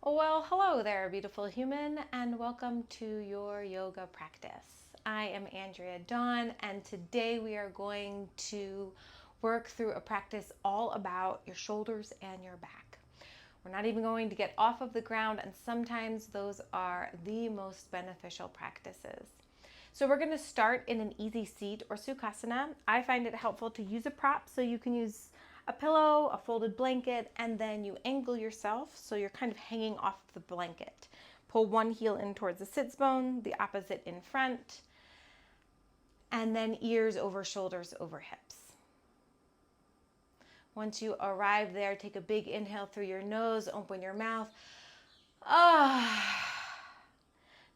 Well, hello there, beautiful human, and welcome to your yoga practice. I am Andrea Dawn, and today we are going to work through a practice all about your shoulders and your back. We're not even going to get off of the ground, and sometimes those are the most beneficial practices. So we're going to start in an easy seat or Sukhasana. I find it helpful to use a prop, so you can use a pillow, a folded blanket, and then you angle yourself so you're kind of hanging off the blanket. Pull one heel in towards the sits bone, the opposite in front, and then ears over shoulders over hips. Once you arrive there, take a big inhale through your nose, open your mouth.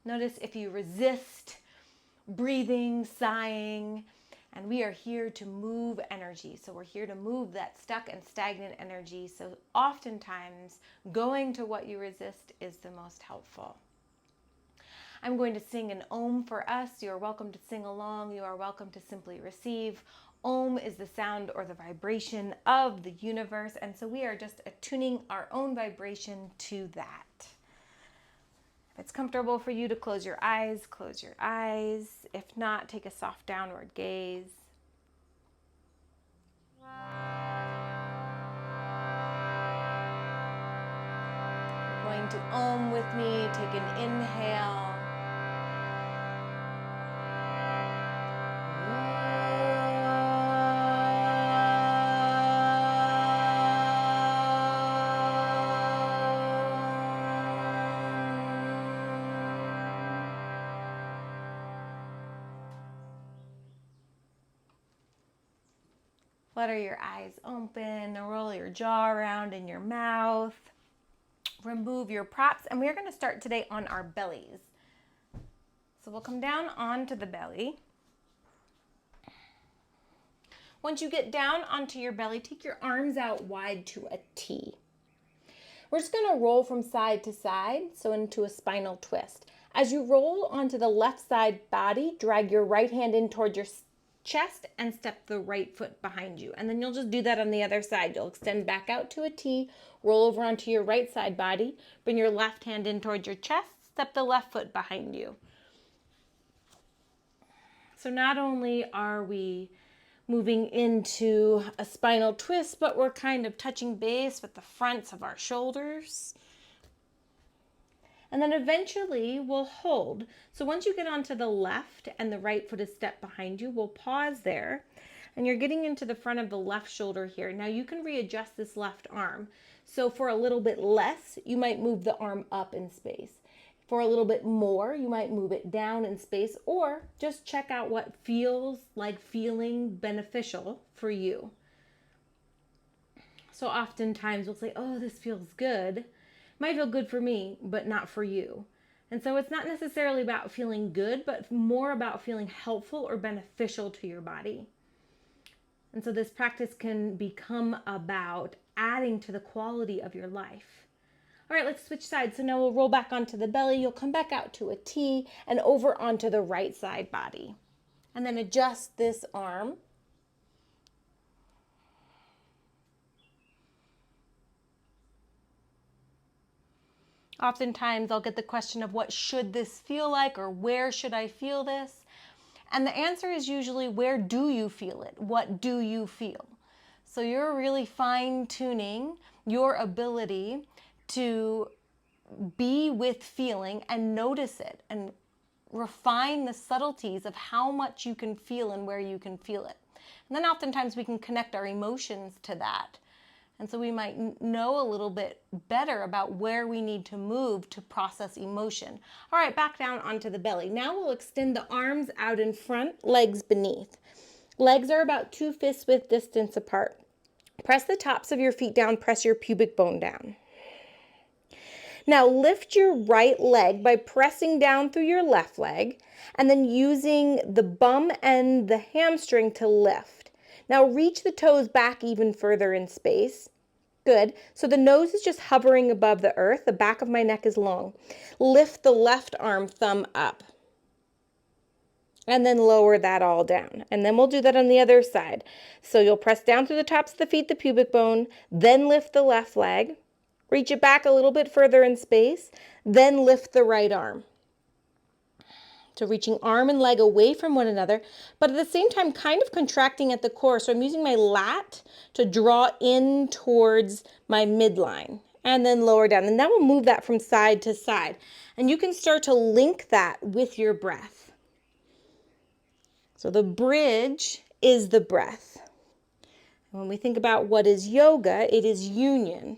Notice if you resist breathing, sighing, and we are here to move energy. So we're here to move that stuck and stagnant energy. So oftentimes going to what you resist is the most helpful. I'm going to sing an Om for us. You are welcome to sing along. You are welcome to simply receive. Om is the sound or the vibration of the universe. And so we are just attuning our own vibration to that. If it's comfortable for you to close your eyes, close your eyes. If not, take a soft downward gaze. You're going to Om with me. Take an inhale. Flutter your eyes open, roll your jaw around in your mouth. Remove your props, and we're going to start today on our bellies. So we'll come down onto the belly. Once you get down onto your belly, take your arms out wide to a T. We're just going to roll from side to side, so into a spinal twist. As you roll onto the left side body, drag your right hand in towards your chest and step the right foot behind you. And then you'll just do that on the other side. You'll extend back out to a T, roll over onto your right side body, bring your left hand in towards your chest, step the left foot behind you. So not only are we moving into a spinal twist, but we're kind of touching base with the fronts of our shoulders. And then eventually we'll hold. So once you get onto the left and the right foot is stepped behind you, we'll pause there. And you're getting into the front of the left shoulder here. Now you can readjust this left arm. So for a little bit less, you might move the arm up in space. For a little bit more, you might move it down in space, or just check out what feels like feeling beneficial for you. So oftentimes we'll say, oh, this feels good. Might feel good for me, but not for you. And so it's not necessarily about feeling good, but more about feeling helpful or beneficial to your body. And so this practice can become about adding to the quality of your life. All right, let's switch sides. So now we'll roll back onto the belly. You'll come back out to a T and over onto the right side body. And then adjust this arm. Oftentimes I'll get the question of what should this feel like, or where should I feel this? And the answer is usually, where do you feel it? What do you feel? So you're really fine-tuning your ability to be with feeling and notice it and refine the subtleties of how much you can feel and where you can feel it. And then oftentimes we can connect our emotions to that. And so we might know a little bit better about where we need to move to process emotion. All right, back down onto the belly. Now we'll extend the arms out in front, legs beneath. Legs are about 2 fist width distance apart. Press the tops of your feet down, press your pubic bone down. Now lift your right leg by pressing down through your left leg and then using the bum and the hamstring to lift. Now reach the toes back even further in space. Good. So the nose is just hovering above the earth. The back of my neck is long. Lift the left arm, thumb up. And then lower that all down. And then we'll do that on the other side. So you'll press down through the tops of the feet, the pubic bone, then lift the left leg. Reach it back a little bit further in space, then lift the right arm. So reaching arm and leg away from one another, but at the same time kind of contracting at the core. So I'm using my lat to draw in towards my midline and then lower down. And that will move that from side to side. And you can start to link that with your breath. So the bridge is the breath. When we think about what is yoga, it is union.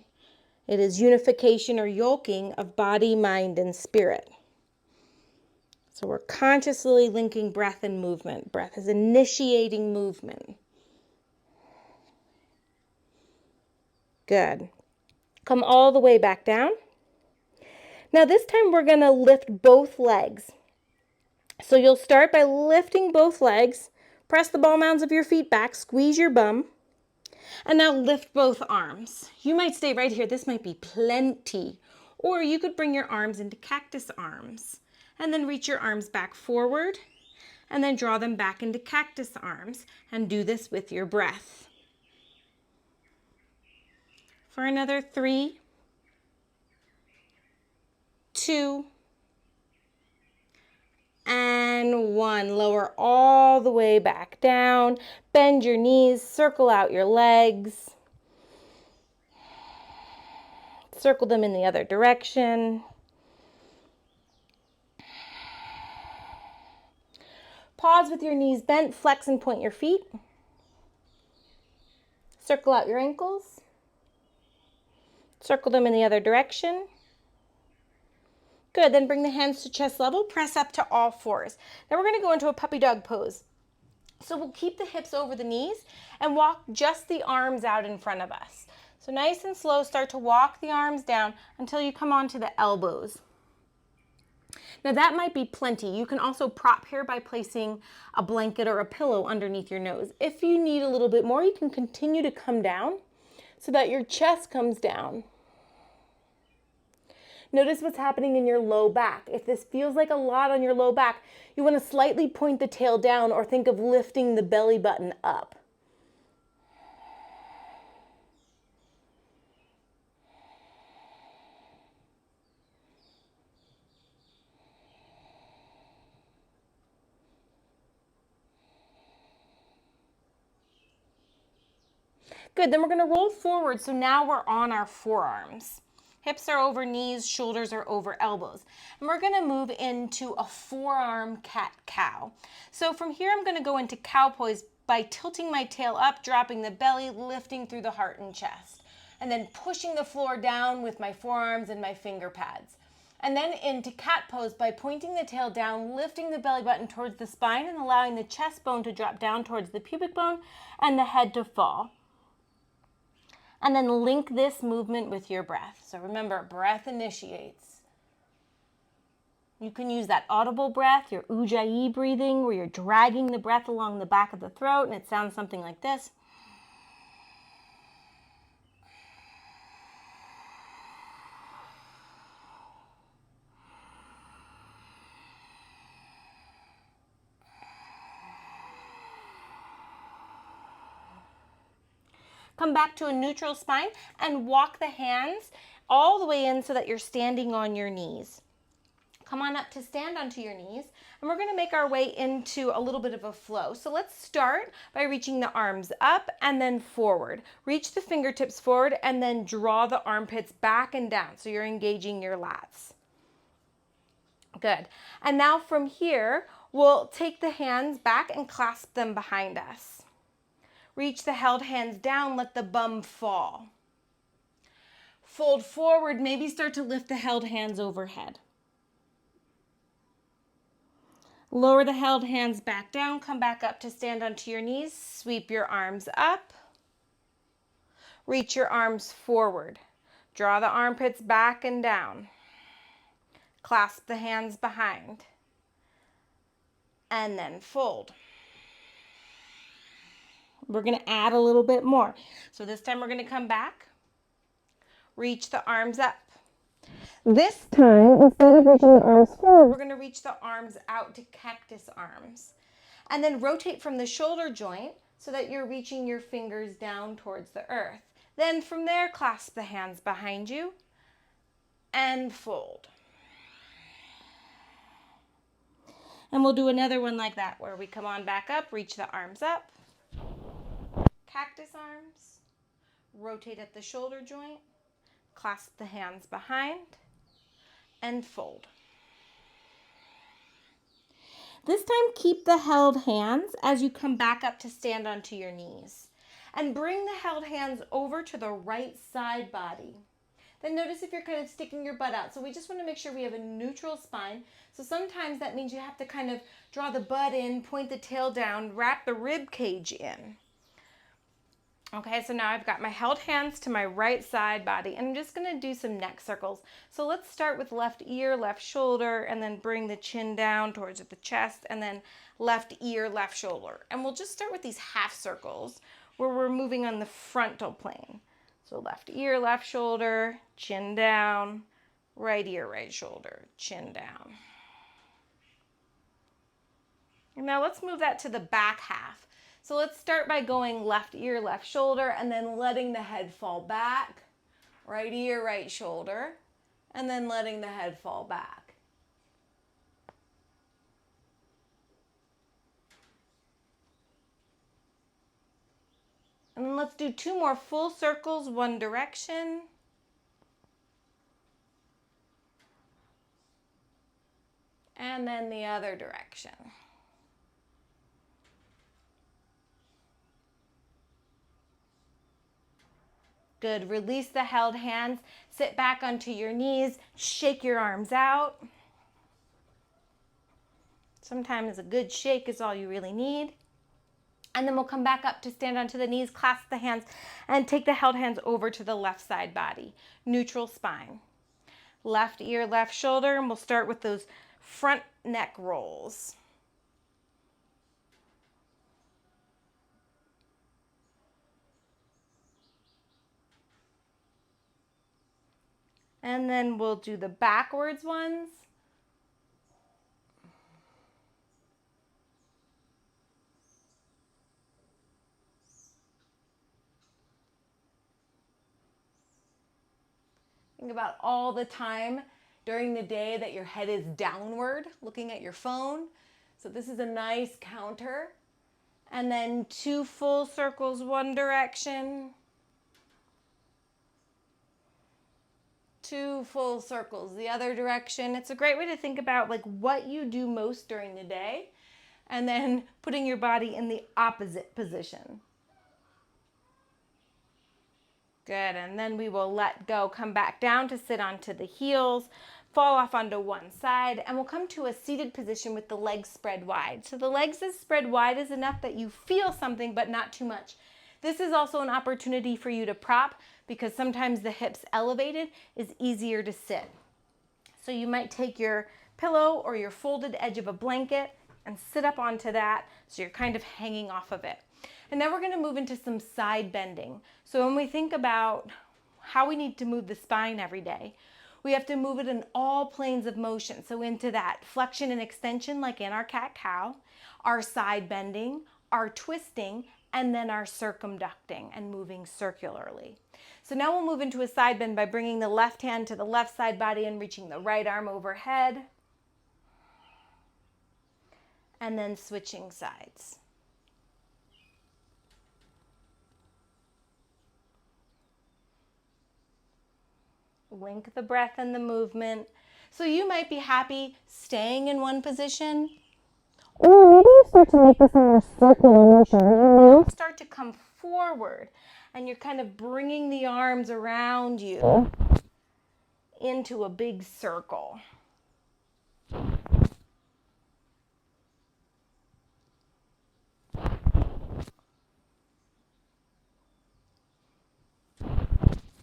It is unification or yoking of body, mind, and spirit. So we're consciously linking breath and movement. Breath is initiating movement. Good. Come all the way back down. Now this time we're going to lift both legs. So you'll start by lifting both legs. Press the ball mounds of your feet back. Squeeze your bum. And now lift both arms. You might stay right here. This might be plenty. Or you could bring your arms into cactus arms. And then reach your arms back forward. And then draw them back into cactus arms. And do this with your breath. For another 3, 2, and 1. Lower all the way back down. Bend your knees, circle out your legs. Circle them in the other direction. Pause with your knees bent, flex and point your feet. Circle out your ankles. Circle them in the other direction. Good, then bring the hands to chest level, press up to all fours. Now we're going to go into a puppy dog pose. So we'll keep the hips over the knees and walk just the arms out in front of us. So nice and slow, start to walk the arms down until you come onto the elbows. Now that might be plenty. You can also prop here by placing a blanket or a pillow underneath your nose. If you need a little bit more, you can continue to come down so that your chest comes down. Notice what's happening in your low back. If this feels like a lot on your low back, you want to slightly point the tail down or think of lifting the belly button up. Good, then we're going to roll forward. So now we're on our forearms. Hips are over knees, shoulders are over elbows. And we're going to move into a forearm cat-cow. So from here, I'm going to go into cow pose by tilting my tail up, dropping the belly, lifting through the heart and chest. And then pushing the floor down with my forearms and my finger pads. And then into cat pose by pointing the tail down, lifting the belly button towards the spine and allowing the chest bone to drop down towards the pubic bone and the head to fall. And then link this movement with your breath. So remember, breath initiates. You can use that audible breath, your ujjayi breathing, where you're dragging the breath along the back of the throat, and it sounds something like this. Come back to a neutral spine and walk the hands all the way in so that you're standing on your knees. Come on up to stand onto your knees, and we're going to make our way into a little bit of a flow. So let's start by reaching the arms up and then forward. Reach the fingertips forward and then draw the armpits back and down so you're engaging your lats. Good. And now from here, we'll take the hands back and clasp them behind us. Reach the held hands down, let the bum fall. Fold forward, maybe start to lift the held hands overhead. Lower the held hands back down, come back up to stand onto your knees, sweep your arms up. Reach your arms forward. Draw the armpits back and down. Clasp the hands behind. And then fold. We're going to add a little bit more. So this time we're going to come back, reach the arms up. This time, instead of reaching the arms forward, we're going to reach the arms out to cactus arms. And then rotate from the shoulder joint so that you're reaching your fingers down towards the earth. Then from there, clasp the hands behind you and fold. And we'll do another one like that where we come on back up, reach the arms up, cactus arms, rotate at the shoulder joint, clasp the hands behind, and fold. This time, keep the held hands as you come back up to stand onto your knees. And bring the held hands over to the right side body. Then notice if you're kind of sticking your butt out. So we just want to make sure we have a neutral spine. So sometimes that means you have to kind of draw the butt in, point the tail down, wrap the rib cage in. Okay, so now I've got my held hands to my right side body, and I'm just gonna do some neck circles. So let's start with left ear, left shoulder, and then bring the chin down towards the chest, and then left ear, left shoulder. And we'll just start with these half circles where we're moving on the frontal plane. So left ear, left shoulder, chin down, right ear, right shoulder, chin down. And now let's move that to the back half. So let's start by going left ear, left shoulder, and then letting the head fall back. Right ear, right shoulder, and then letting the head fall back. And then let's do 2 more full circles, one direction. And then the other direction. Good. Release the held hands. Sit back onto your knees. Shake your arms out. Sometimes a good shake is all you really need. And then we'll come back up to stand onto the knees, clasp the hands, and take the held hands over to the left side body. Neutral spine. Left ear, left shoulder, and we'll start with those front neck rolls. And then we'll do the backwards ones. Think about all the time during the day that your head is downward, looking at your phone. So this is a nice counter. And then 2 full circles, one direction. 2 full circles the other direction. It's a great way to think about like what you do most during the day and then putting your body in the opposite position. Good, and then we will let go, come back down to sit onto the heels, fall off onto one side, and we'll come to a seated position with the legs spread wide. So the legs is spread wide is enough that you feel something, but not too much. This is also an opportunity for you to prop because sometimes the hips elevated is easier to sit. So you might take your pillow or your folded edge of a blanket and sit up onto that so you're kind of hanging off of it. And now we're going to move into some side bending. So when we think about how we need to move the spine every day, we have to move it in all planes of motion. So into that flexion and extension like in our cat-cow, our side bending, our twisting, and then our circumducting and moving circularly. So now we'll move into a side bend by bringing the left hand to the left side body and reaching the right arm overhead. And then switching sides. Link the breath and the movement. So you might be happy staying in one position, or maybe you start to make this a more circular motion. You start to come forward and you're kind of bringing the arms around you into a big circle.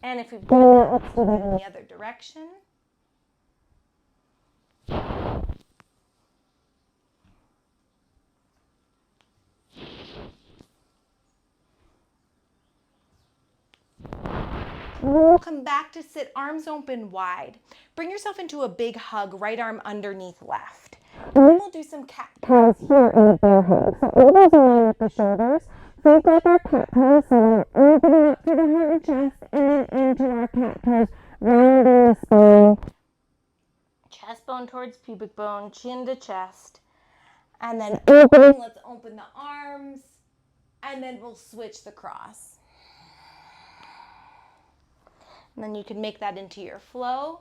And if you've done that, let's do that in the other direction. We'll come back to sit, arms open wide. Bring yourself into a big hug, right arm underneath left. And then we'll do some cat pose here in a bear hug. So elbows in line with the shoulders. Think like our cat pose, so we're opening up to the heart and chest and into our cat pose, rounding the spine, breastbone towards pubic bone, chin to chest. And then opening, let's open the arms. And then we'll switch the cross. And then you can make that into your flow.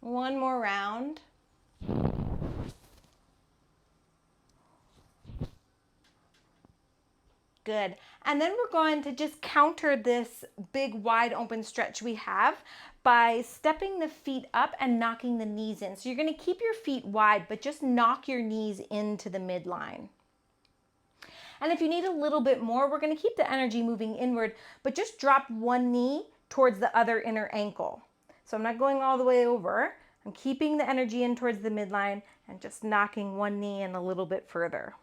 One more round. Good. And then we're going to just counter this big wide open stretch we have by stepping the feet up and knocking the knees in. So you're going to keep your feet wide, but just knock your knees into the midline. And if you need a little bit more, we're going to keep the energy moving inward, but just drop one knee towards the other inner ankle. So I'm not going all the way over. I'm keeping the energy in towards the midline and just knocking one knee in a little bit further.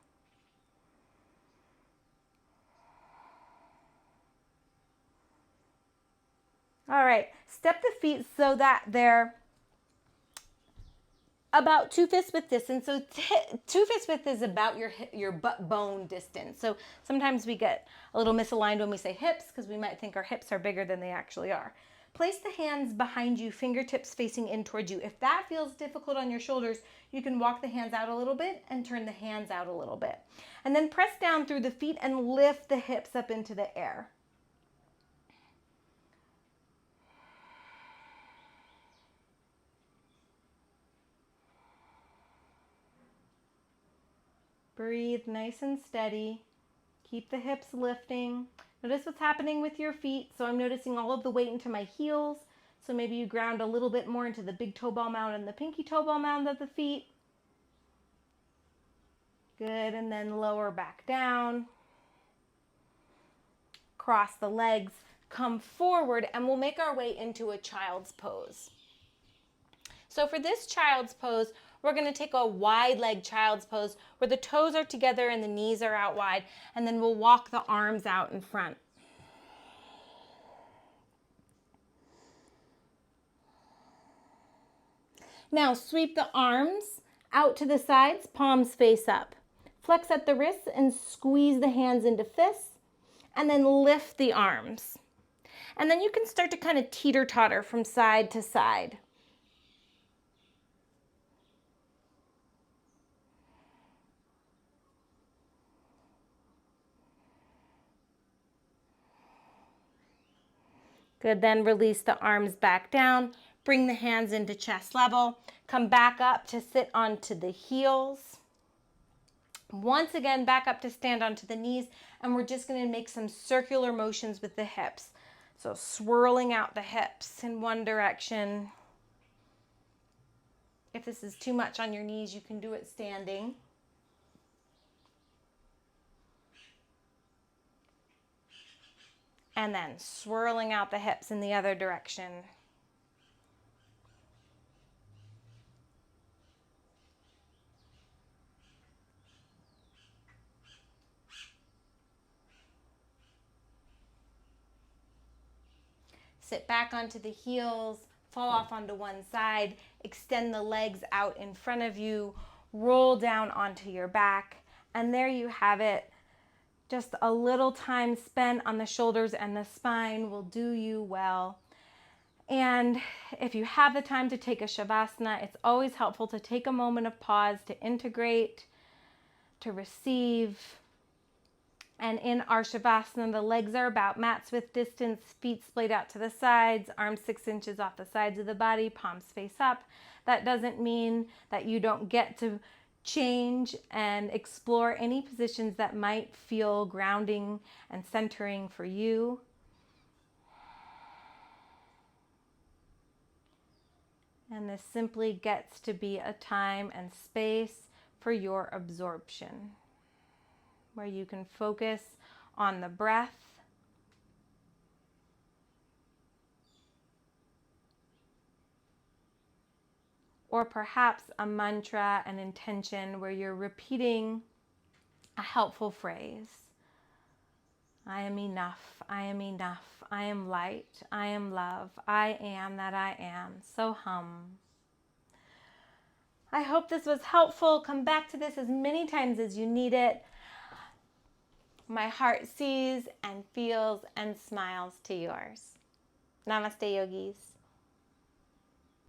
All right, step the feet so that they're about 2 fist width distance. So 2 fist width is about your butt bone distance. So sometimes we get a little misaligned when we say hips because we might think our hips are bigger than they actually are. Place the hands behind you, fingertips facing in towards you. If that feels difficult on your shoulders, you can walk the hands out a little bit and turn the hands out a little bit. And then press down through the feet and lift the hips up into the air. Breathe nice and steady. Keep the hips lifting. Notice what's happening with your feet. So I'm noticing all of the weight into my heels. So maybe you ground a little bit more into the big toe ball mound and the pinky toe ball mound of the feet. Good, and then lower back down. Cross the legs, come forward, and we'll make our way into a child's pose. So for this child's pose, we're going to take a wide leg child's pose where the toes are together and the knees are out wide, and then we'll walk the arms out in front. Now sweep the arms out to the sides, palms face up. Flex at the wrists and squeeze the hands into fists, and then lift the arms. And then you can start to kind of teeter-totter from side to side. Good, then release the arms back down, bring the hands into chest level, come back up to sit onto the heels. Once again, back up to stand onto the knees, and we're just going to make some circular motions with the hips. So swirling out the hips in one direction. If this is too much on your knees, you can do it standing. And then swirling out the hips in the other direction. Sit back onto the heels, fall off onto one side, extend the legs out in front of you, roll down onto your back, and there you have it. Just a little time spent on the shoulders and the spine will do you well. And if you have the time to take a Shavasana, it's always helpful to take a moment of pause to integrate, to receive. And in our Shavasana, the legs are about mat's width distance, feet splayed out to the sides, arms 6 inches off the sides of the body, palms face up. That doesn't mean that you don't get to change and explore any positions that might feel grounding and centering for you. And this simply gets to be a time and space for your absorption, where you can focus on the breath, or perhaps a mantra, an intention where you're repeating a helpful phrase. I am enough, I am enough, I am light, I am love, I am that I am. So hum. I hope this was helpful. Come back to this as many times as you need it. My heart sees and feels and smiles to yours. Namaste, yogis.